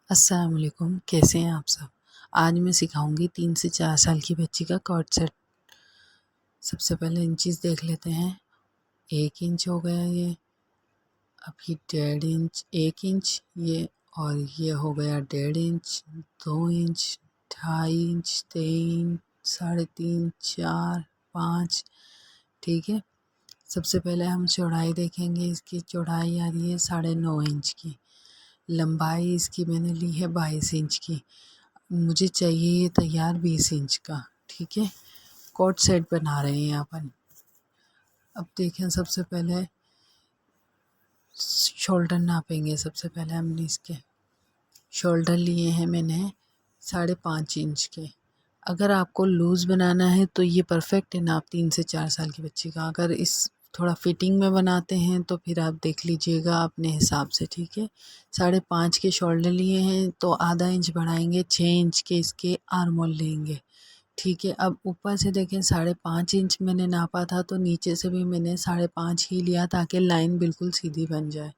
अस्सलाम वालेकुम, कैसे हैं आप सब। आज मैं सिखाऊंगी 3 से 4 साल की बच्ची का कॉर्ड सेट। सबसे पहले इंचेस देख लेते हैं। 1 इंच हो गया ये, अभी 1.5 इंच, 1 इंच ये, और ये हो गया 1.5 इंच, 2 इंच, 2.5 इंच, 3, 3.5, 4, 5। ठीक है। सबसे पहले हम चौड़ाई देखेंगे। इसकी चौड़ाई आ रही है 9.5 इंच की। लंबाई इसकी मैंने ली है 22 इंच की। मुझे चाहिए ये तैयार 20 इंच का। ठीक है। कॉर्ड सेट बना रहे हैं अपन। अब देखें, सबसे पहले शोल्डर नापेंगे। सबसे पहले हमने इसके शोल्डर लिए हैं मैंने 5.5 इंच के। अगर आपको लूज़ बनाना है तो ये परफेक्ट है नाप 3 से 4 साल की बच्ची का। अगर इस थोड़ा फिटिंग में बनाते हैं तो फिर आप देख लीजिएगा अपने हिसाब से। ठीक है। 5.5 के शोल्डर लिए हैं तो आधा इंच बढ़ाएंगे, 6 इंच के इसके आर्म होल लेंगे। ठीक है। अब ऊपर से देखें 5.5 इंच मैंने नापा था, तो नीचे से भी मैंने 5.5 ही लिया ताकि लाइन बिल्कुल सीधी बन जाए।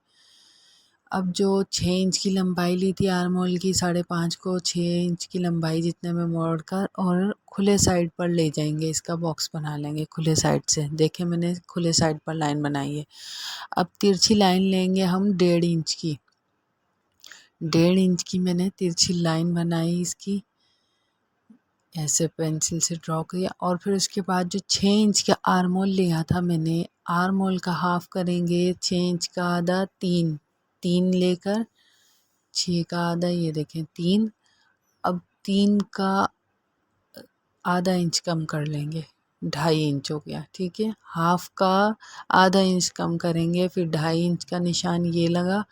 अब जो 6 इंच की लंबाई ली थी आर्म होल की, 5.5 को 6 इंच की लंबाई जितने में मोड़ कर और खुले साइड पर ले जाएंगे। इसका बॉक्स बना लेंगे खुले साइड से। देखें, मैंने खुले साइड पर लाइन बनाई है। अब तिरछी लाइन लेंगे हम 1.5 इंच की। 1.5 इंच की मैंने तिरछी लाइन बनाई इसकी, ऐसे पेंसिल से ड्रॉ किया। और फिर उसके बाद जो 6 इंच का आर्म होल लिया था मैंने, आर्म होल का हाफ करेंगे। 6 इंच का आधा 3 लेकर 6 का आधा, ये देखें 3। अब 3 का आधा इंच कम कर लेंगे, 2.5 इंच हो गया। ठीक है। हाफ का आधा इंच कम करेंगे, फिर 2.5 इंच का निशान ये लगा।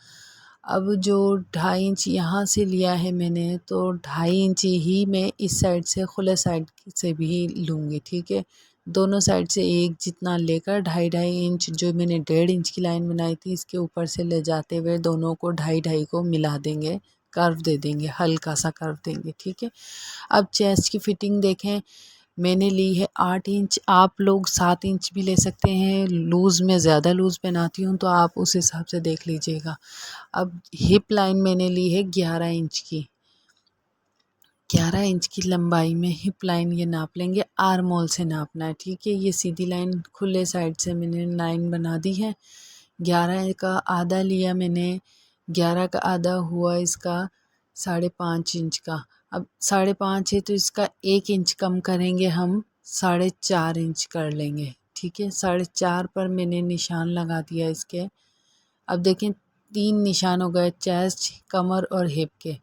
अब जो 2.5 इंच यहाँ से लिया है मैंने, तो 2.5 इंच ही मैं इस साइड से खुले साइड से भी लूँगी। ठीक है। दोनों साइड से एक जितना लेकर 2.5 इंच जो मैंने 1.5 इंच की लाइन बनाई थी, इसके ऊपर से ले जाते हुए दोनों को 2.5 को मिला देंगे, कर्व दे देंगे, हल्का सा कर्व देंगे। ठीक है। अब चेस्ट की फिटिंग देखें, मैंने ली है 8 इंच। आप लोग 7 इंच भी ले सकते हैं। लूज़ में ज़्यादा लूज़ पहनाती हूँ तो आप उस हिसाब से देख लीजिएगा। अब हिप लाइन मैंने ली है 11 इंच की। 11 इंच की लंबाई में हिप लाइन ये नाप लेंगे। आर्म होल से नापना है। ठीक है। ये सीधी लाइन खुले साइड से मैंने लाइन बना दी है। 11 का आधा लिया मैंने। 11 का आधा हुआ इसका 5.5 इंच का। अब 5.5 है तो इसका 1 इंच कम करेंगे हम, 4.5 इंच कर लेंगे। ठीक है। 4.5 पर मैंने निशान लगा दिया इसके। अब देखें 3 निशान हो गए, चेस्ट, कमर और हिप के।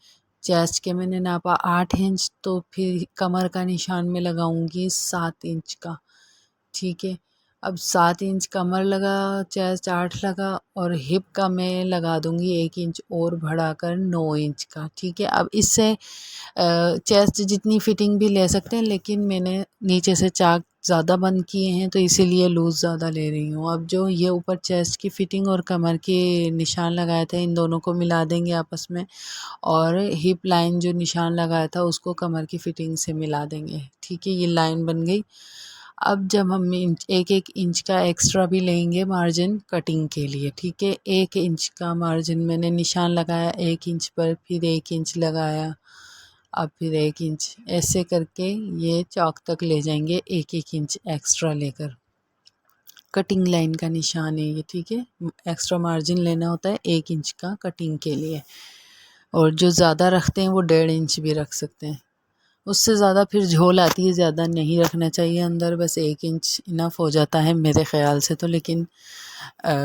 चेस्ट के मैंने नापा 8 इंच, तो फिर कमर का निशान में लगाऊंगी 7 इंच का। ठीक है। अब 7 इंच कमर लगा, चेस्ट 8 लगा, और हिप का मैं लगा दूंगी 1 इंच और बढ़ाकर 9 इंच का। ठीक है। अब इससे चेस्ट जितनी फिटिंग भी ले सकते हैं, लेकिन मैंने नीचे से चाक ज़्यादा बंद किए हैं तो इसीलिए लूज़ ज़्यादा ले रही हूँ। अब जो ये ऊपर चेस्ट की फिटिंग और कमर के निशान लगाए थे, इन दोनों को मिला देंगे आपस में, और हिप लाइन जो निशान लगाया था उसको कमर की फिटिंग से मिला देंगे। ठीक है। ये लाइन बन गई। अब जब हम एक एक इंच का एक्स्ट्रा भी लेंगे मार्जिन कटिंग के लिए। ठीक है। 1 इंच का मार्जिन मैंने निशान लगाया 1 इंच पर, फिर 1 इंच लगाया, अब फिर 1 इंच, ऐसे करके ये चौक तक ले जाएंगे 1 इंच एक्स्ट्रा लेकर। कटिंग लाइन का निशान है ये। ठीक है। एक्स्ट्रा मार्जिन लेना होता है 1 इंच का कटिंग के लिए, और जो ज़्यादा रखते हैं वो 1.5 इंच भी रख सकते हैं। उससे ज़्यादा फिर झोल आती है, ज़्यादा नहीं रखना चाहिए अंदर, बस 1 इंच इनफ हो जाता है मेरे ख़्याल से तो। लेकिन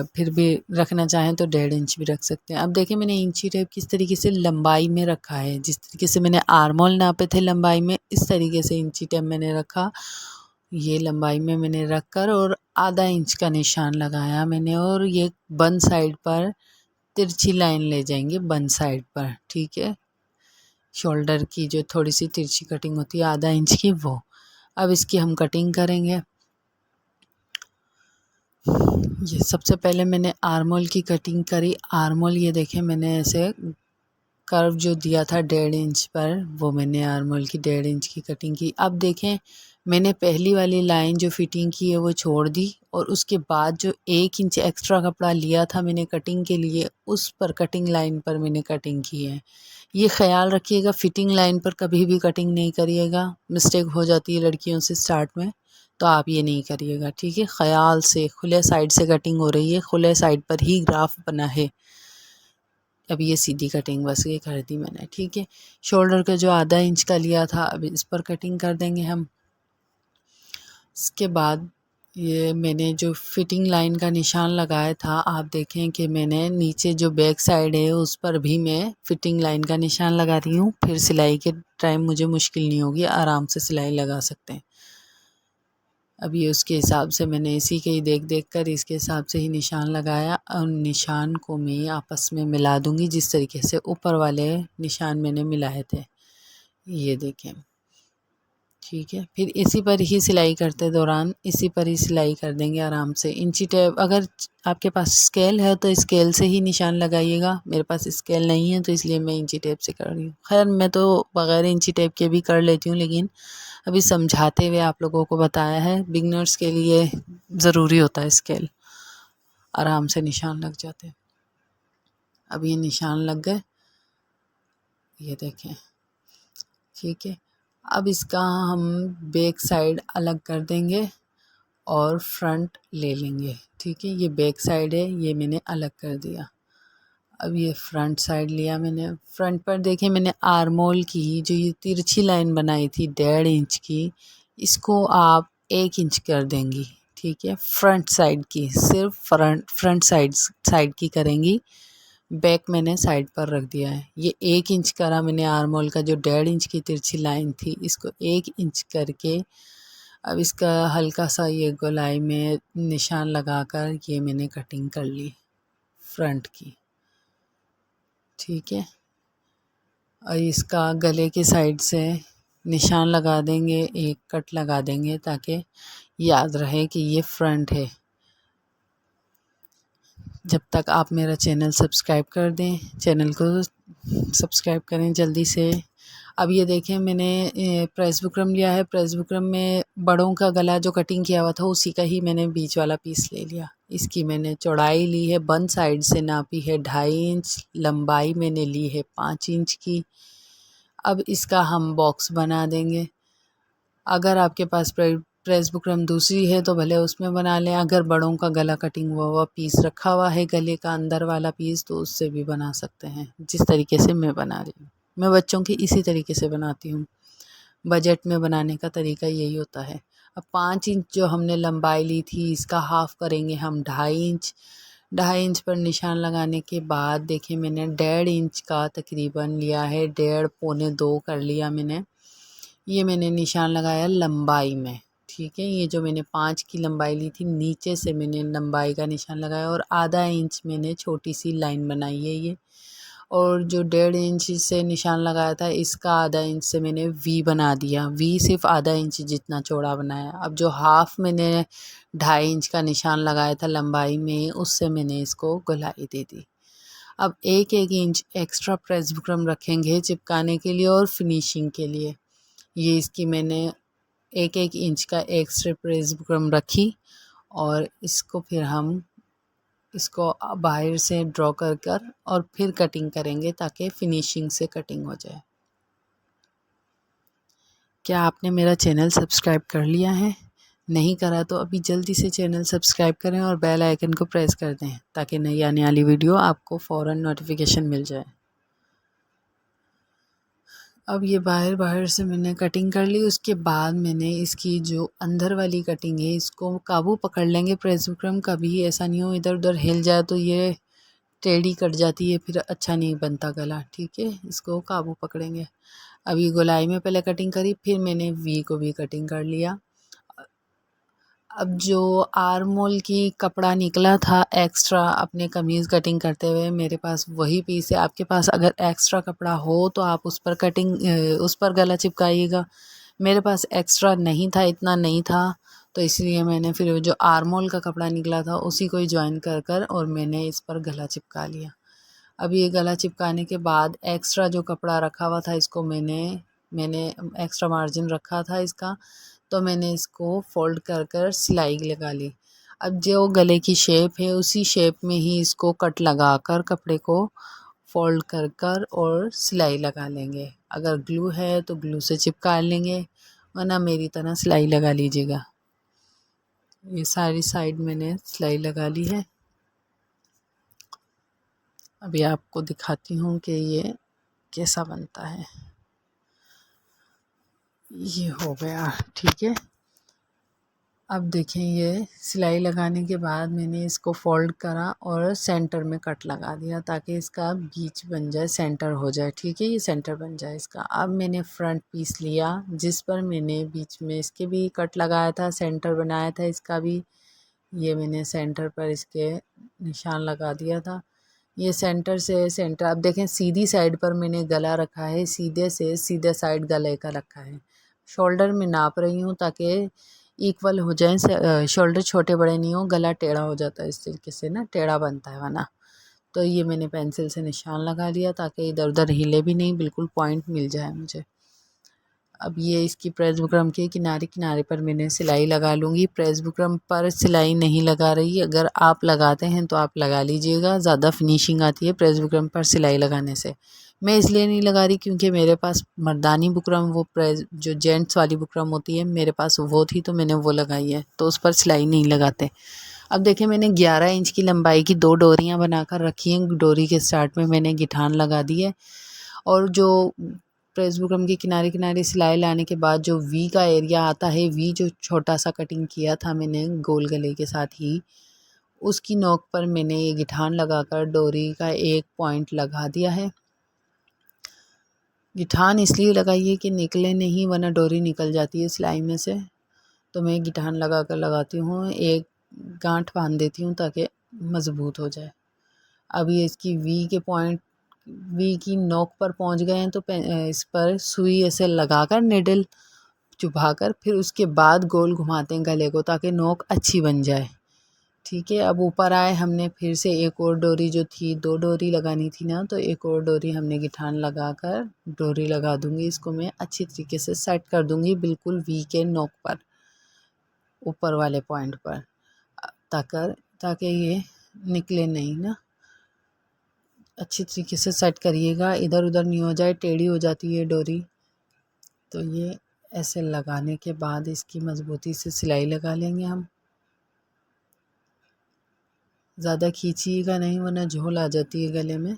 फिर भी रखना चाहें तो 1.5 इंच भी रख सकते हैं। अब देखिए मैंने इंची टेप किस तरीके से लंबाई में रखा है। जिस तरीके से मैंने आर्म होल नापे थे लंबाई में, इस तरीके से इंची टेप मैंने रखा। ये लंबाई में मैंने रख कर और आधा इंच का निशान लगाया मैंने, और ये बन साइड पर तिरछी लाइन ले जाएंगे बन साइड पर। ठीक है। शोल्डर की जो थोड़ी सी तिरछी कटिंग होती है आधा इंच की, वो। अब इसकी हम कटिंग करेंगे। ये सबसे पहले मैंने आर्म होल की कटिंग करी। आर्म होल ये देखें मैंने ऐसे कर्व जो दिया था 1.5 इंच पर, वो मैंने आर्म होल की 1.5 इंच की कटिंग की। अब देखें मैंने पहली वाली लाइन जो फिटिंग की है वो छोड़ दी और उसके बाद जो 1 इंच एक्स्ट्रा कपड़ा लिया था मैंने कटिंग के लिए, उस पर कटिंग लाइन पर मैंने कटिंग की है। ये ख़याल रखिएगा फिटिंग लाइन पर कभी भी कटिंग नहीं करिएगा, मिस्टेक हो जाती है लड़कियों से स्टार्ट में, तो आप ये नहीं करिएगा, ठीक है। ख़याल से खुले साइड से कटिंग हो रही है, खुले साइड पर ही ग्राफ बना है। अब ये सीधी कटिंग बस ये कर दी मैंने, ठीक है। शोल्डर का जो आधा इंच का लिया था अब इस पर कटिंग कर देंगे हम। इसके बाद ये मैंने जो फिटिंग लाइन का निशान लगाया था, आप देखें कि मैंने नीचे जो बैक साइड है उस पर भी मैं फिटिंग लाइन का निशान लगा रही हूँ। फिर सिलाई के टाइम मुझे मुश्किल नहीं होगी, आराम से सिलाई लगा सकते हैं। अब ये उसके हिसाब से मैंने इसी के ही देख कर इसके हिसाब से ही निशान लगाया और निशान को मैं आपस में मिला दूँगी जिस तरीके से ऊपर वाले निशान मैंने मिलाए थे, ये देखें, ठीक है। फिर इसी पर ही सिलाई करते दौरान इसी पर ही सिलाई कर देंगे आराम से। इंची टेप अगर आपके पास स्केल है तो स्केल से ही निशान लगाइएगा, मेरे पास स्केल नहीं है तो इसलिए मैं इंची टेप से कर रही हूँ। खैर मैं तो बग़ैर इंची टेप के भी कर लेती हूँ, लेकिन अभी समझाते हुए आप लोगों को बताया है। बिगनर्स के लिए ज़रूरी होता है स्केल, आराम से निशान लग जाते हैं। अब ये निशान लग गए, ये देखें, ठीक है। अब इसका हम बैक साइड अलग कर देंगे और फ्रंट ले लेंगे, ठीक है। ये बैक साइड है, ये मैंने अलग कर दिया। अब ये फ्रंट साइड लिया मैंने। फ्रंट पर देखिए मैंने आर्मोल की जो ये तिरछी लाइन बनाई थी 1.5 इंच की, इसको आप 1 इंच कर देंगी, ठीक है। फ्रंट साइड की सिर्फ फ्रंट साइड की करेंगी, बैक मैंने साइड पर रख दिया है। ये 1 इंच करा मैंने आर्मोल का, जो 1.5 इंच की तिरछी लाइन थी इसको 1 इंच करके अब इसका हल्का सा ये गोलाई में निशान लगाकर ये मैंने कटिंग कर ली फ्रंट की, ठीक है। और इसका गले की साइड से निशान लगा देंगे, एक कट लगा देंगे ताकि याद रहे कि ये फ्रंट है। जब तक आप मेरा चैनल सब्सक्राइब कर दें, चैनल को सब्सक्राइब करें जल्दी से। अब ये देखें मैंने प्रेस बुकरम लिया है, प्रेस बुकरम में बड़ों का गला जो कटिंग किया हुआ था उसी का ही मैंने बीच वाला पीस ले लिया। इसकी मैंने चौड़ाई ली है, बंद साइड से नापी है 2.5 इंच, लंबाई मैंने ली है 5 इंच की। अब इसका हम बॉक्स बना देंगे। अगर आपके पास प्रेस बुकरम दूसरी है तो भले उसमें बना लें, अगर बड़ों का गला कटिंग हुआ पीस रखा हुआ है गले का अंदर वाला पीस तो उससे भी बना सकते हैं, जिस तरीके से मैं बना रही हूँ। मैं बच्चों की इसी तरीके से बनाती हूँ, बजट में बनाने का तरीका यही होता है। अब 5 इंच जो हमने लंबाई ली थी इसका हाफ़ करेंगे हम 2.5 इंच। 2.5 इंच पर निशान लगाने के बाद देखिए मैंने 1.5 इंच का तकरीबन लिया है, 1.5 पौने 2 कर लिया मैंने। ये मैंने निशान लगाया लंबाई में, ठीक है। ये जो मैंने 5 की लंबाई ली थी नीचे से मैंने लंबाई का निशान लगाया और आधा इंच मैंने छोटी सी लाइन बनाई है ये। और जो 1.5 इंच से निशान लगाया था इसका आधा इंच से मैंने वी बना दिया, वी सिर्फ आधा इंच जितना चौड़ा बनाया। अब जो हाफ मैंने 2.5 इंच का निशान लगाया था लंबाई में उससे मैंने इसको गोलाई दे दी। अब 1-1 इंच एक्स्ट्रा प्रेस बुकरम रखेंगे चिपकाने के लिए और फिनिशिंग के लिए। ये इसकी मैंने 1-1 इंच का एक्स्ट्रा प्रेस बुकरम रखी और इसको फिर हम इसको बाहर से ड्रॉ कर और फिर कटिंग करेंगे ताकि फिनिशिंग से कटिंग हो जाए। क्या आपने मेरा चैनल सब्सक्राइब कर लिया है? नहीं करा तो अभी जल्दी से चैनल सब्सक्राइब करें और बेल आइकन को प्रेस कर दें ताकि नई आने वाली वीडियो आपको फ़ौरन नोटिफिकेशन मिल जाए। अब ये बाहर से मैंने कटिंग कर ली, उसके बाद मैंने इसकी जो अंदर वाली कटिंग है इसको काबू पकड़ लेंगे प्रेस बुकरम, कभी ऐसा नहीं हो इधर उधर हिल जाए तो ये टेढ़ी कट जाती है, फिर अच्छा नहीं बनता गला, ठीक है। इसको काबू पकड़ेंगे। अब ये गोलाई में पहले कटिंग करी, फिर मैंने वी को भी कटिंग कर लिया। अब जो आर्मोल की कपड़ा निकला था एक्स्ट्रा अपने कमीज़ कटिंग करते हुए, मेरे पास वही पीस है। आपके पास अगर एक्स्ट्रा कपड़ा हो तो आप उस पर उस पर गला चिपकाइएगा। मेरे पास एक्स्ट्रा नहीं था, इतना नहीं था, तो इसलिए मैंने फिर जो आर्मोल का कपड़ा निकला था उसी को ही जॉइन कर और मैंने इस पर गला चिपका लिया। अब ये गला चिपकाने के बाद एक्स्ट्रा जो कपड़ा रखा हुआ था इसको मैंने एक्स्ट्रा मार्जिन रखा था इसका, तो मैंने इसको फ़ोल्ड कर कर सिलाई लगा ली। अब जो गले की शेप है उसी शेप में ही इसको कट लगा कर कपड़े को फ़ोल्ड कर कर और सिलाई लगा लेंगे। अगर ग्लू है तो ग्लू से चिपका लेंगे, वरना मेरी तरह सिलाई लगा लीजिएगा। ये सारी साइड मैंने सिलाई लगा ली है। अभी आपको दिखाती हूँ कि ये कैसा बनता है। ये हो गया, ठीक है। अब देखें, ये सिलाई लगाने के बाद मैंने इसको फ़ोल्ड करा और सेंटर में कट लगा दिया ताकि इसका बीच बन जाए, सेंटर हो जाए, ठीक है। ये सेंटर बन जाए इसका। अब मैंने फ्रंट पीस लिया जिस पर मैंने बीच में इसके भी कट लगाया था, सेंटर बनाया था इसका भी। ये मैंने सेंटर पर इसके निशान लगा दिया था। ये सेंटर से सेंटर, अब देखें सीधी साइड पर मैंने गला रखा है, सीधे से सीधे साइड गले का रखा है। शोल्डर में नाप रही हूँ ताकि इक्वल हो जाए, शोल्डर छोटे बड़े नहीं हो, गला टेढ़ा हो जाता है इस तरीके से ना, टेढ़ा बनता है वरना। तो ये मैंने पेंसिल से निशान लगा लिया ताकि इधर उधर हिले भी नहीं, बिल्कुल पॉइंट मिल जाए मुझे। अब ये इसकी प्रेस बुकरम के किनारे किनारे पर मैंने सिलाई लगा लूँगी। प्रेस बुकरम पर सिलाई नहीं लगा रही, अगर आप लगाते हैं तो आप लगा लीजिएगा, ज़्यादा फिनिशिंग आती है प्रेस बुकरम पर सिलाई लगाने से। मैं इसलिए नहीं लगा रही क्योंकि मेरे पास मर्दानी बुकरम, वो प्रेस जो जेंट्स वाली बुकरम होती है मेरे पास वो थी, तो मैंने वो लगाई है, तो उस पर सिलाई नहीं लगाते। अब देखिए, मैंने 11 इंच की लंबाई की 2 डोरियाँ बनाकर रखी हैं। डोरी के स्टार्ट में मैंने गिठान लगा दी है, और जो प्रेस बुकरम के किनारे किनारे सिलाई लाने के बाद जो वी का एरिया आता है, वी जो छोटा सा कटिंग किया था मैंने गोल गले के साथ ही, उसकी नोक पर मैंने ये गिठान लगाकर डोरी का एक पॉइंट लगा दिया है। गिठान इसलिए लगाई है कि निकले नहीं, वरना डोरी निकल जाती है सिलाई में से। तो मैं गिठान लगा कर लगाती हूँ, एक गांठ बांध देती हूँ ताकि मज़बूत हो जाए। अब ये इसकी वी के पॉइंट, वी की नोक पर पहुँच गए हैं, तो इस पर सुई ऐसे लगाकर निडल चुभाकर फिर उसके बाद गोल घुमाते हैं गले को ताकि नोक अच्छी बन जाए, ठीक है। अब ऊपर आए, हमने फिर से एक और डोरी जो थी, 2 डोरी लगानी थी ना, तो एक और डोरी हमने गिठान लगाकर डोरी लगा दूँगी। इसको मैं अच्छी तरीके से सेट कर दूँगी बिल्कुल वी के नोक पर, ऊपर वाले पॉइंट पर, ताकि ये निकले नहीं ना। अच्छी तरीके से सेट करिएगा, इधर उधर नहीं हो जाए, टेढ़ी हो जाती है डोरी। तो ये ऐसे लगाने के बाद इसकी मज़बूती से सिलाई लगा लेंगे हम। ज़्यादा खींचिएगा नहीं, वरना झोल आ जाती है गले में।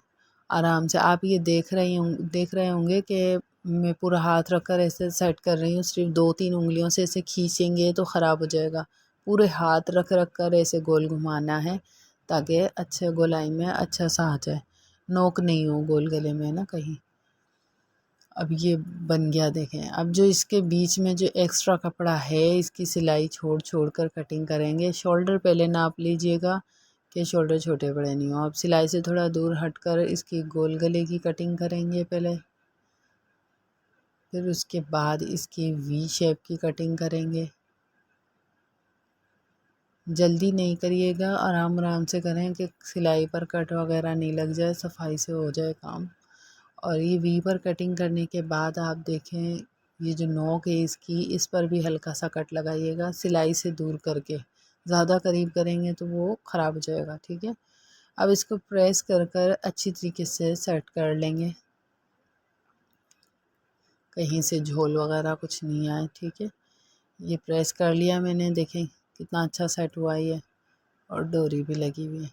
आराम से आप ये देख रहे होंगे कि मैं पूरा हाथ रखकर ऐसे सेट कर रही हूँ। सिर्फ 2-3 उंगलियों से ऐसे खींचेंगे तो ख़राब हो जाएगा। पूरे हाथ रख कर ऐसे गोल घुमाना है ताकि अच्छे गोलाई में अच्छा सा आ जाए, नोक नहीं हो गोल गले में ना कहीं। अब ये बन गया, देखें। अब जो इसके बीच में जो एक्स्ट्रा कपड़ा है, इसकी सिलाई छोड़ छोड़ कर कटिंग करेंगे। शोल्डर पहले नाप लीजिएगा कि शोल्डर छोटे बड़े नहीं हो। अब सिलाई से थोड़ा दूर हटकर इसकी गोल गले की कटिंग करेंगे पहले, फिर उसके बाद इसकी वी शेप की कटिंग करेंगे। जल्दी नहीं करिएगा, आराम आराम से करें कि सिलाई पर कट वगैरह नहीं लग जाए, सफाई से हो जाए काम। और ये वी पर कटिंग करने के बाद आप देखें, ये जो नोक है इसकी, इस पर भी हल्का सा कट लगाइएगा, सिलाई से दूर करके। ज़्यादा करीब करेंगे तो वो ख़राब हो जाएगा, ठीक है। अब इसको प्रेस कर कर अच्छी तरीके से सेट कर लेंगे, कहीं से झोल वगैरह कुछ नहीं आए, ठीक है। ये प्रेस कर लिया मैंने, देखें कितना अच्छा सेट हुआ ये, और डोरी भी लगी हुई है।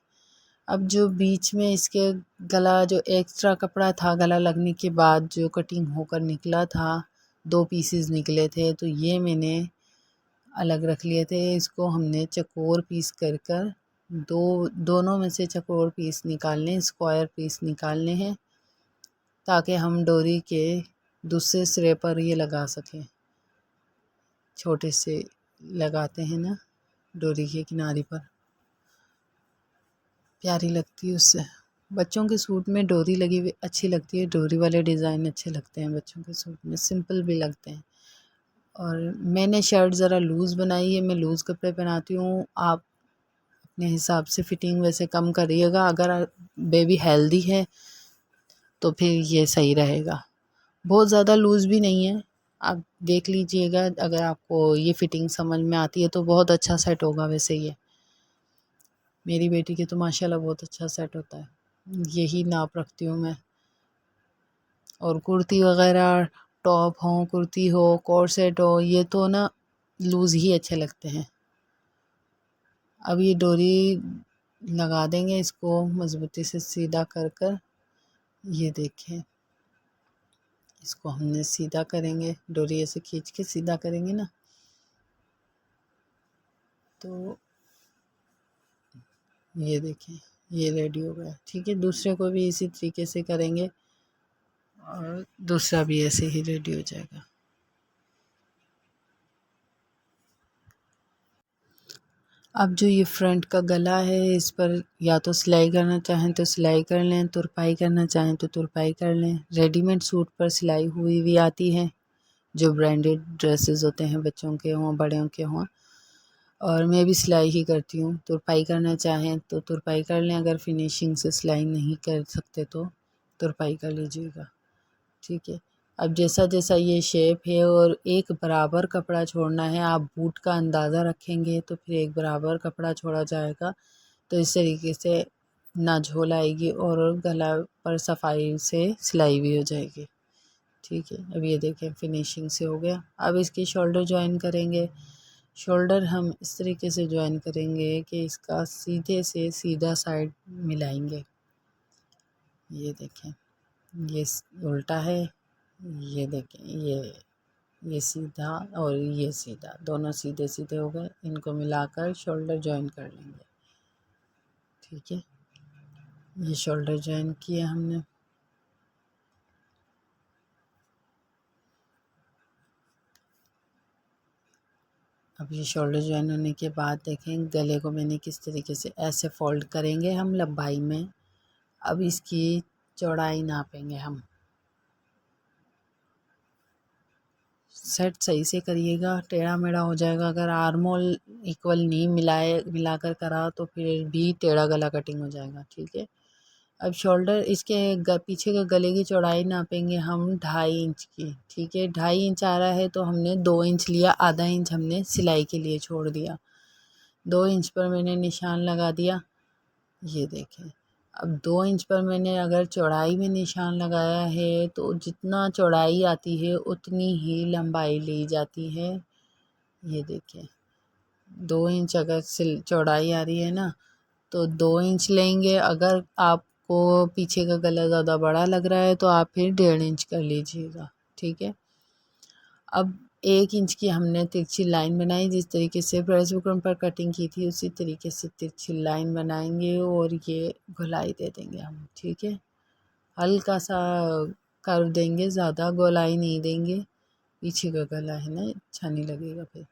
अब जो बीच में इसके गला, जो एक्स्ट्रा कपड़ा था गला लगने के बाद जो कटिंग होकर निकला था, 2 पीसेस निकले थे, तो ये मैंने अलग रख लिए थे। इसको हमने चकोर पीस कर कर दोनों में से चकोर पीस निकालने, स्क्वायर पीस निकालने हैं ताकि हम डोरी के दूसरे सिरे पर ये लगा सकें। छोटे से लगाते हैं ना डोरी के किनारे पर, प्यारी लगती है उससे। बच्चों के सूट में डोरी लगी हुई अच्छी लगती है, डोरी वाले डिज़ाइन अच्छे लगते हैं बच्चों के सूट में, सिंपल भी लगते हैं। और मैंने शर्ट ज़रा लूज़ बनाई है, मैं लूज़ कपड़े पहनाती हूँ। आप अपने हिसाब से फ़िटिंग वैसे कम करिएगा, अगर बेबी हेल्दी है तो फिर ये सही रहेगा। बहुत ज़्यादा लूज़ भी नहीं है, आप देख लीजिएगा, अगर आपको ये फिटिंग समझ में आती है तो बहुत अच्छा सेट होगा। वैसे ये मेरी बेटी के तो माशाल्लाह बहुत अच्छा सेट होता है, यही नाप रखती हूँ मैं। और कुर्ती वगैरह, टॉप हो, कुर्ती हो, कोट सेट हो, ये तो ना लूज़ ही अच्छे लगते हैं। अब ये डोरी लगा देंगे, इसको मज़बूती से सीधा कर कर, ये देखें, इसको हमने सीधा करेंगे, डोरी ऐसे खींच के सीधा करेंगे ना, तो ये देखें ये रेडी हो गया। ठीक है, दूसरे को भी इसी तरीके से करेंगे और दूसरा भी ऐसे ही रेडी हो जाएगा। अब जो ये फ्रंट का गला है, इस पर या तो सिलाई करना चाहें तो सिलाई कर लें, तुरपाई करना चाहें तो तुरपाई कर लें। रेडीमेड सूट पर सिलाई हुई भी आती है, जो ब्रांडेड ड्रेसेस होते हैं, बच्चों के हों बड़ों के हों। और मैं भी सिलाई ही करती हूँ। तुरपाई करना चाहें तो तुरपाई कर लें, अगर फिनिशिंग से सिलाई नहीं कर सकते तो तुरपाई कर लीजिएगा। ठीक है, अब जैसा जैसा ये शेप है और एक बराबर कपड़ा छोड़ना है। आप बूट का अंदाज़ा रखेंगे तो फिर एक बराबर कपड़ा छोड़ा जाएगा, तो इस तरीके से ना झोल आएगी और गला पर सफाई से सिलाई भी हो जाएगी। ठीक है, अब ये देखें फिनिशिंग से हो गया। अब इसकी शोल्डर जॉइन करेंगे। शोल्डर हम इस तरीके से जॉइन करेंगे कि इसका सीधे से सीधा साइड मिलाएंगे। ये देखें, ये उल्टा है, ये देखें, ये सीधा और ये सीधा, दोनों सीधे सीधे हो गए। इनको मिलाकर शोल्डर जॉइन कर लेंगे। ठीक है, ये शोल्डर जॉइन किया हमने। अब ये शोल्डर जॉइन होने के बाद देखें गले को मैंने किस तरीके से ऐसे फोल्ड करेंगे हम लंबाई में। अब इसकी चौड़ाई नापेंगे हम। सेट सही से करिएगा, टेढ़ा मेढ़ा हो जाएगा। अगर आर्म होल इक्वल नहीं मिलाकर करा तो फिर भी टेढ़ा गला कटिंग हो जाएगा। ठीक है, अब शोल्डर इसके पीछे का गले की चौड़ाई नापेंगे हम 2.5 इंच की। ठीक है, 2.5 इंच आ रहा है तो हमने 2 इंच लिया, आधा इंच हमने सिलाई के लिए छोड़ दिया। 2 इंच पर मैंने निशान लगा दिया। ये देखें, अब 2 इंच पर मैंने अगर चौड़ाई में निशान लगाया है तो जितना चौड़ाई आती है उतनी ही लंबाई ली जाती है। ये देखें, 2 इंच अगर चौड़ाई आ रही है ना तो 2 इंच लेंगे। अगर आपको पीछे का गला ज़्यादा बड़ा लग रहा है तो आप फिर 1.5 इंच कर लीजिएगा। ठीक है, अब 1 इंच की हमने तिरछी लाइन बनाई। जिस तरीके से प्रेस बुकरम पर कटिंग की थी उसी तरीके से तिरछी लाइन बनाएंगे और ये गोलाई दे देंगे हम। ठीक है, हल्का सा कर्व देंगे, ज़्यादा गोलाई नहीं देंगे, पीछे का गला है ना अच्छा नहीं लगेगा फिर।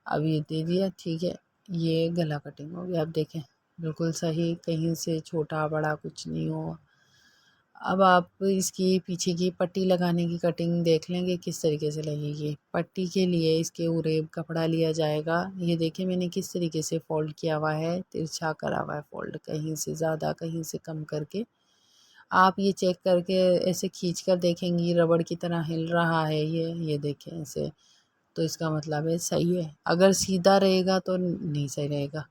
अब ये दे दिया। ठीक है, ये गला कटिंग हो गया। अब देखें बिल्कुल सही, कहीं से छोटा बड़ा कुछ नहीं हो। अब आप इसकी पीछे की पट्टी लगाने की कटिंग देख लेंगे किस तरीके से लगेगी। पट्टी के लिए इसके उरेब कपड़ा लिया जाएगा। ये देखिए मैंने किस तरीके से फ़ोल्ड किया हुआ है, तिरछा करा हुआ है फ़ोल्ड, कहीं से ज़्यादा कहीं से कम करके। आप ये चेक करके ऐसे खींच कर देखेंगी रबड़ की तरह हिल रहा है ये देखें ऐसे, तो इसका मतलब है सही है। अगर सीधा रहेगा तो नहीं सही रहेगा।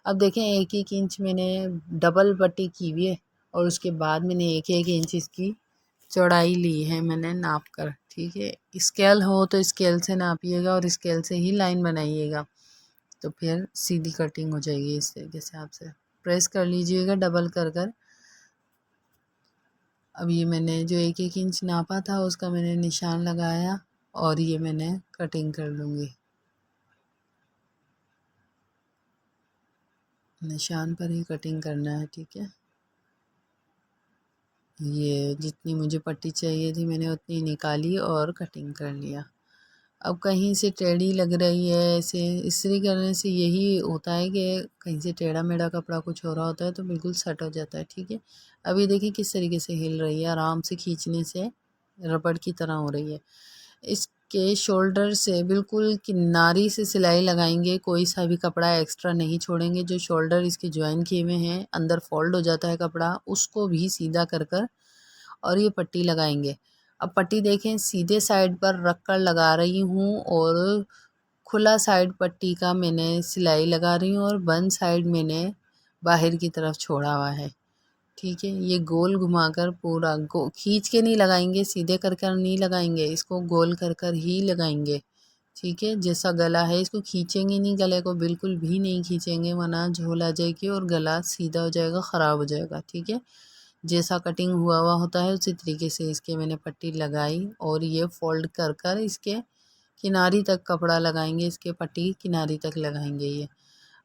अब देखें 1-1 इंच मैंने डबल पट्टी की हुई है और उसके बाद मैंने 1-1 इंच इसकी चौड़ाई ली है मैंने नाप कर। ठीक है, स्केल हो तो स्केल से नापिएगा और स्केल से ही लाइन बनाइएगा, तो फिर सीधी कटिंग हो जाएगी। इस तरीके से आपसे प्रेस कर लीजिएगा डबल कर कर। अब ये मैंने जो 1-1 इंच नापा था उसका मैंने निशान लगाया और ये मैंने कटिंग कर लूँगी। निशान पर ही कटिंग करना है। ठीक है, ये जितनी मुझे पट्टी चाहिए थी मैंने उतनी निकाली और कटिंग कर लिया। अब कहीं से टेढ़ी लग रही है ऐसे इस्त्री करने से यही होता है कि कहीं से टेढ़ा मेढ़ा कपड़ा कुछ हो रहा होता है तो बिल्कुल सेट हो जाता है। ठीक है, अभी देखिए किस तरीके से हिल रही है, आराम से खींचने से रबड़ की तरह हो रही है। इसके शोल्डर से बिल्कुल किनारी से सिलाई लगाएंगे, कोई सा भी कपड़ा एक्स्ट्रा नहीं छोड़ेंगे। जो शोल्डर इसके ज्वाइन किए हुए हैं अंदर फोल्ड हो जाता है कपड़ा, उसको भी सीधा कर कर और ये पट्टी लगाएंगे। अब पट्टी देखें, सीधे साइड पर रख कर लगा रही हूँ और खुला साइड पट्टी का मैंने सिलाई लगा रही हूँ और बंद साइड मैंने बाहर की तरफ छोड़ा हुआ है। ठीक है, ये गोल घुमाकर पूरा खींच के नहीं लगाएंगे, सीधे कर कर नहीं लगाएंगे, इसको गोल कर कर ही लगाएंगे। ठीक है, जैसा गला है इसको खींचेंगे नहीं, गले को बिल्कुल भी नहीं खींचेंगे वरना झोल आ जाएगी और गला सीधा हो जाएगा, ख़राब हो जाएगा। ठीक है, जैसा कटिंग हुआ हुआ होता है उसी तरीके से इसके मैंने पट्टी लगाई और ये फोल्ड कर कर इसके किनारी तक कपड़ा लगाएंगे, इसके पट्टी किनारी तक लगाएंगे ये।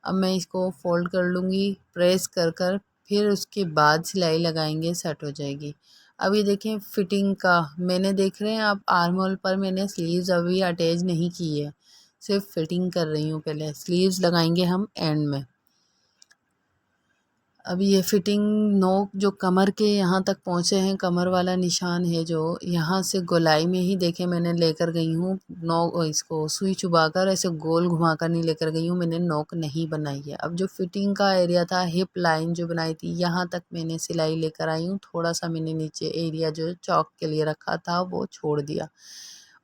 अब मैं इसको फोल्ड कर लूँगी प्रेस कर कर, फिर उसके बाद सिलाई लगाएंगे, सेट हो जाएगी। अब ये देखें फिटिंग का मैंने देख रहे हैं आप आर्म होल पर मैंने स्लीव्स अभी अटैच नहीं की है, सिर्फ फिटिंग कर रही हूँ। पहले स्लीव्स लगाएंगे हम एंड में। अब ये फिटिंग नोक जो कमर के यहाँ तक पहुँचे हैं, कमर वाला निशान है जो यहाँ से गोलाई में ही देखें मैंने लेकर गई हूँ नोक, इसको सुई चुबाकर ऐसे गोल घुमाकर नहीं लेकर गई हूँ, मैंने नोक नहीं बनाई है। अब जो फिटिंग का एरिया था, हिप लाइन जो बनाई थी, यहाँ तक मैंने सिलाई लेकर आई हूँ। थोड़ा सा मैंने नीचे एरिया जो चौक के लिए रखा था वो छोड़ दिया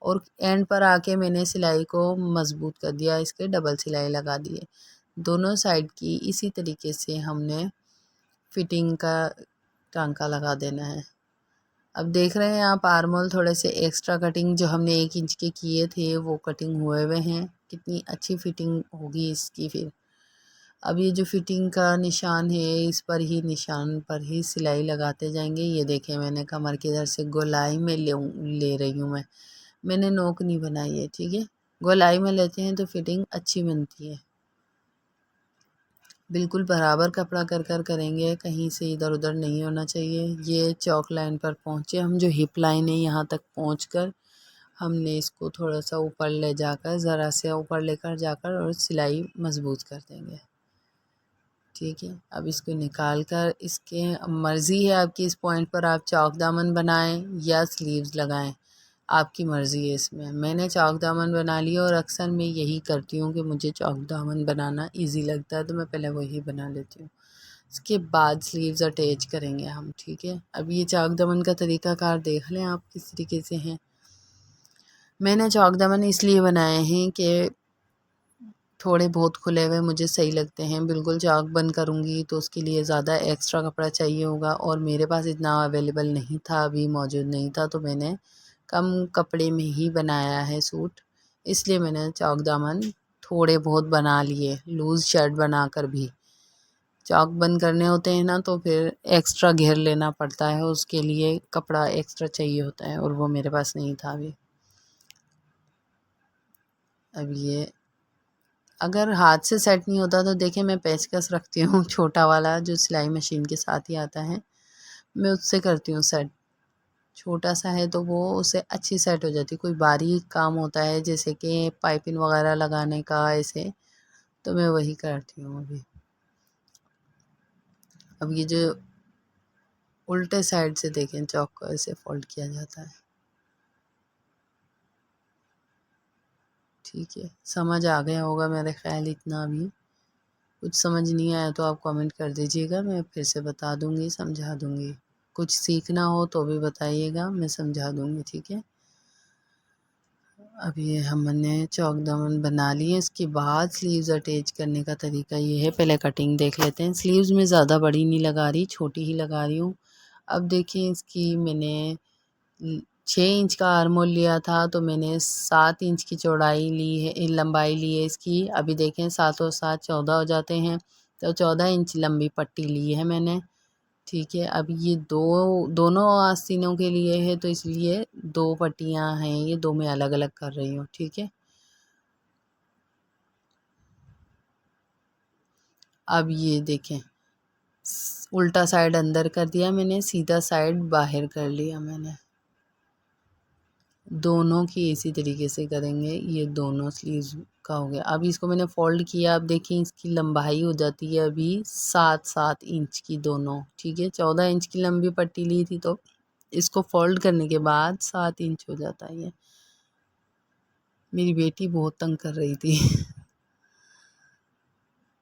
और एंड पर आके मैंने सिलाई को मजबूत कर दिया, इसके डबल सिलाई लगा दिए। दोनों साइड की इसी तरीके से हमने फिटिंग का टांका लगा देना है। अब देख रहे हैं आप आर्म होल थोड़े से एक्स्ट्रा कटिंग जो हमने 1 इंच के किए थे वो कटिंग हुए हुए हैं, कितनी अच्छी फिटिंग होगी इसकी। फिर अब ये जो फिटिंग का निशान है इस पर ही निशान पर ही सिलाई लगाते जाएंगे। ये देखें मैंने कमर की इधर से गोलाई में ले रही हूँ मैंने नोक नहीं बनाई है। ठीक है, गोलाई में लेते हैं तो फिटिंग अच्छी बनती है। बिल्कुल बराबर कपड़ा कर कर करेंगे, कहीं से इधर उधर नहीं होना चाहिए। ये चौक लाइन पर पहुँचे हम, जो हिप लाइन है यहाँ तक पहुँचकर हमने इसको थोड़ा सा ऊपर ले जाकर, ज़रा से ऊपर लेकर जाकर और सिलाई मजबूत कर देंगे। ठीक है, अब इसको निकाल कर इसके मर्ज़ी है आपकी, इस पॉइंट पर आप चौक दामन बनाएं या स्लीव्स लगाएं, आपकी मर्ज़ी है इसमें। मैंने चौक दामन बना लिया और अक्सर मैं यही करती हूँ कि मुझे चौक दामन बनाना इजी लगता है तो मैं पहले वही बना लेती हूँ। इसके बाद स्लीव्स अटैच करेंगे हम। ठीक है, अब ये चौक दामन का तरीक़ाकार देख लें आप किस तरीके से हैं। मैंने चौक दामन इसलिए बनाए हैं कि थोड़े बहुत खुले हुए मुझे सही लगते हैं। बिल्कुल चौक बंद करूँगी तो उसके लिए ज़्यादा एक्स्ट्रा कपड़ा चाहिए होगा और मेरे पास इतना अवेलेबल नहीं था, अभी मौजूद नहीं था, तो मैंने कम कपड़े में ही बनाया है सूट। इसलिए मैंने चौक दामन थोड़े बहुत बना लिए, लूज़ शर्ट बनाकर भी। चौक बंद करने होते हैं ना तो फिर एक्स्ट्रा घेर लेना पड़ता है, उसके लिए कपड़ा एक्स्ट्रा चाहिए होता है और वो मेरे पास नहीं था अभी। अब ये अगर हाथ से सेट नहीं होता तो देखें मैं पेचकस रखती हूँ छोटा वाला जो सिलाई मशीन के साथ ही आता है, मैं उससे करती हूँ सेट। छोटा सा है तो वो उससे अच्छी सेट हो जाती है। कोई बारीक काम होता है जैसे कि पाइपिंग वगैरह लगाने का ऐसे, तो मैं वही करती हूँ अभी। अब ये जो उल्टे साइड से देखें चौक को ऐसे फोल्ड किया जाता है। ठीक है, समझ आ गया होगा मेरे ख्याल इतना। अभी कुछ समझ नहीं आया तो आप कमेंट कर दीजिएगा, मैं फिर से बता दूँगी, समझा दूँगी। कुछ सीखना हो तो भी बताइएगा, मैं समझा दूँगी। ठीक है, अब ये हमने चौक दामन बना लिए। इसके बाद स्लीव्स अटैच करने का तरीका ये है, पहले कटिंग देख लेते हैं। स्लीव्स में ज़्यादा बड़ी नहीं लगा रही, छोटी ही लगा रही हूँ। अब देखिए इसकी मैंने 6 इंच का आर्म होल लिया था तो मैंने 7 इंच की चौड़ाई ली है, लंबाई ली है इसकी। अभी देखें 7 और 7 14 हो जाते हैं, तो 14 इंच लंबी पट्टी ली है मैंने। ठीक है, अब ये दोनों आस्तीनों के लिए है तो इसलिए 2 पट्टियाँ हैं, ये 2 मैं अलग अलग कर रही हूँ। ठीक है, अब ये देखें उल्टा साइड अंदर कर दिया मैंने, सीधा साइड बाहर कर लिया मैंने। दोनों की इसी तरीके से करेंगे, ये दोनों स्लीव्स का हो गया। अब इसको मैंने फोल्ड किया, अब देखिए इसकी लंबाई हो जाती है अभी 7-7 इंच की दोनों। ठीक है, 14 इंच की लंबी पट्टी ली थी तो इसको फोल्ड करने के बाद 7 इंच हो जाता है। ये मेरी बेटी बहुत तंग कर रही थी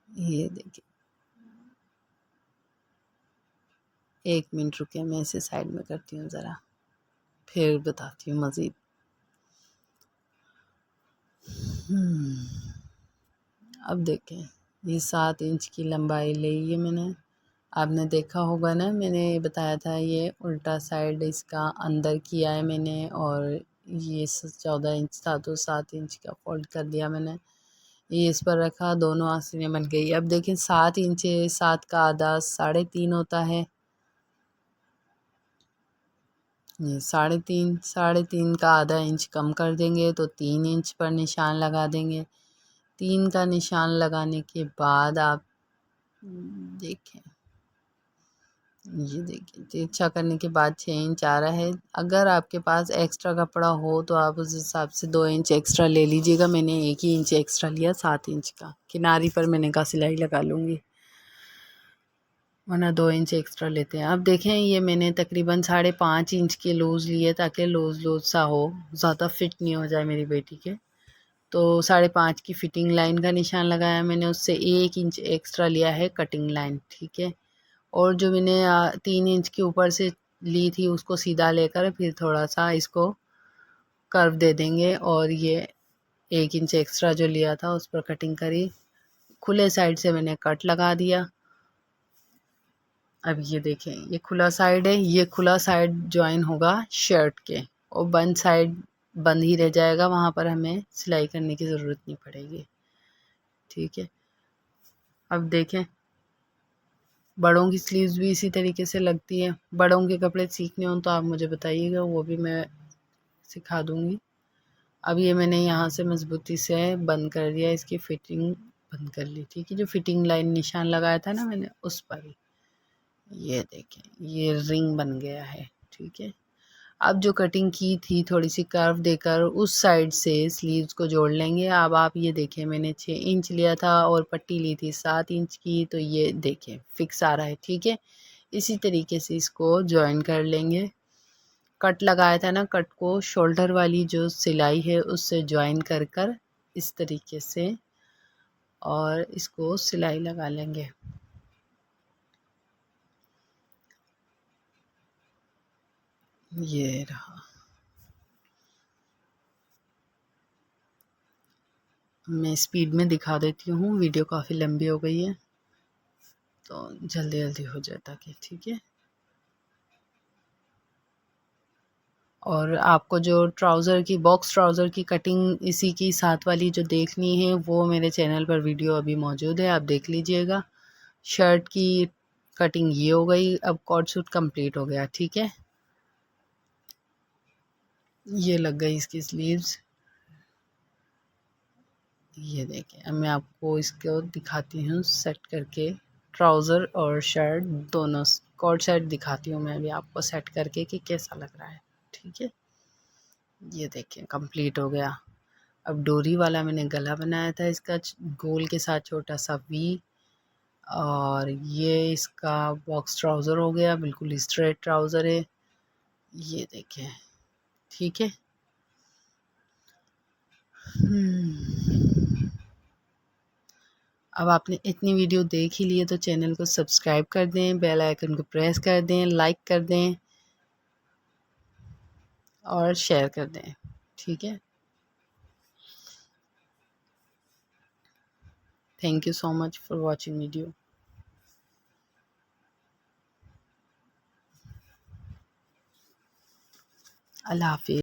ये देखिए, 1 मिनट रुके, मैं इसे साइड में करती हूँ ज़रा। फिर बताती हूँ मज़ीद। अब देखें, ये 7 इंच की लंबाई ली है मैंने। आपने देखा होगा ना, मैंने बताया था ये उल्टा साइड इसका अंदर किया है मैंने, और ये 14 इंच था तो 7 इंच का फोल्ड कर दिया मैंने। ये इस पर रखा, दोनों आस्तीनें बन गई। अब देखें 7 इंच है, 7 का आधा 3.5 होता है। ये 3.5 का आधा इंच कम कर देंगे तो 3 इंच पर निशान लगा देंगे। 3 का निशान लगाने के बाद आप देखें, ये देखिए तिरछा करने के बाद 6 इंच आ रहा है। अगर आपके पास एक्स्ट्रा कपड़ा हो तो आप उस हिसाब से 2 इंच एक्स्ट्रा ले लीजिएगा। मैंने 1 ही इंच एक्स्ट्रा लिया, 7 इंच का। किनारी पर मैंने कहा सिलाई लगा लूँगी, वरना 2 इंच एक्स्ट्रा लेते हैं। अब देखें, ये मैंने तकरीबन 5.5 इंच के लूज़ लिए ताकि लूज़ सा हो, ज़्यादा फिट नहीं हो जाए मेरी बेटी के। तो 5.5 की फ़िटिंग लाइन का निशान लगाया मैंने, उससे 1 इंच एक्स्ट्रा लिया है कटिंग लाइन, ठीक है। और जो मैंने 3 इंच के ऊपर से ली थी उसको सीधा लेकर फिर थोड़ा सा इसको कर्व दे देंगे, और ये 1 इंच एक्स्ट्रा जो लिया था उस पर कटिंग करी। खुले साइड से मैंने कट लगा दिया। अब ये देखें, ये खुला साइड है, ये खुला साइड ज्वाइन होगा शर्ट के, और बंद साइड बंद ही रह जाएगा, वहाँ पर हमें सिलाई करने की ज़रूरत नहीं पड़ेगी, ठीक है। अब देखें, बड़ों की स्लीव्स भी इसी तरीके से लगती है। बड़ों के कपड़े सीखने हो तो आप मुझे बताइएगा, वो भी मैं सिखा दूँगी। अब ये मैंने यहाँ से मज़बूती से बंद कर दिया, इसकी फ़िटिंग बंद कर ली, ठीक है। जो फ़िटिंग लाइन निशान लगाया था ना मैंने उस पर ही, ये देखें ये रिंग बन गया है, ठीक है। अब जो कटिंग की थी थोड़ी सी कर्व देकर उस साइड से स्लीव्स को जोड़ लेंगे। अब आप ये देखें, मैंने 6 इंच लिया था और पट्टी ली थी 7 इंच की, तो ये देखें फिक्स आ रहा है, ठीक है। इसी तरीके से इसको जॉइन कर लेंगे। कट लगाया था ना, कट को शोल्डर वाली जो सिलाई है उससे जॉइन कर कर इस तरीके से, और इसको सिलाई लगा लेंगे। ये रहा। मैं स्पीड में दिखा देती हूँ, वीडियो काफ़ी लंबी हो गई है तो जल्दी जल्दी हो जाए ताकि, ठीक है। और आपको जो ट्राउज़र की बॉक्स ट्राउज़र की कटिंग इसी की साथ वाली जो देखनी है वो मेरे चैनल पर वीडियो अभी मौजूद है, आप देख लीजिएगा। शर्ट की कटिंग ये हो गई। अब कोट सूट कंप्लीट हो गया, ठीक है। ये लग गई इसकी स्लीव्स, ये देखें। अब मैं आपको इसको दिखाती हूँ सेट करके, ट्राउज़र और शर्ट दोनों कोट सेट दिखाती हूँ मैं अभी आपको सेट करके कि कैसा लग रहा है, ठीक है। ये देखें कंप्लीट हो गया। अब डोरी वाला मैंने गला बनाया था इसका गोल के साथ छोटा सा वी, और ये इसका बॉक्स ट्राउज़र हो गया, बिल्कुल स्ट्रेट ट्राउज़र है, ये देखें, ठीक है। अब आपने इतनी वीडियो देख ही ली है तो चैनल को सब्सक्राइब कर दें, बेल आइकन को प्रेस कर दें, लाइक कर दें और शेयर कर दें, ठीक है। Thank you so much for watching video. अल्लाह हाफिज़।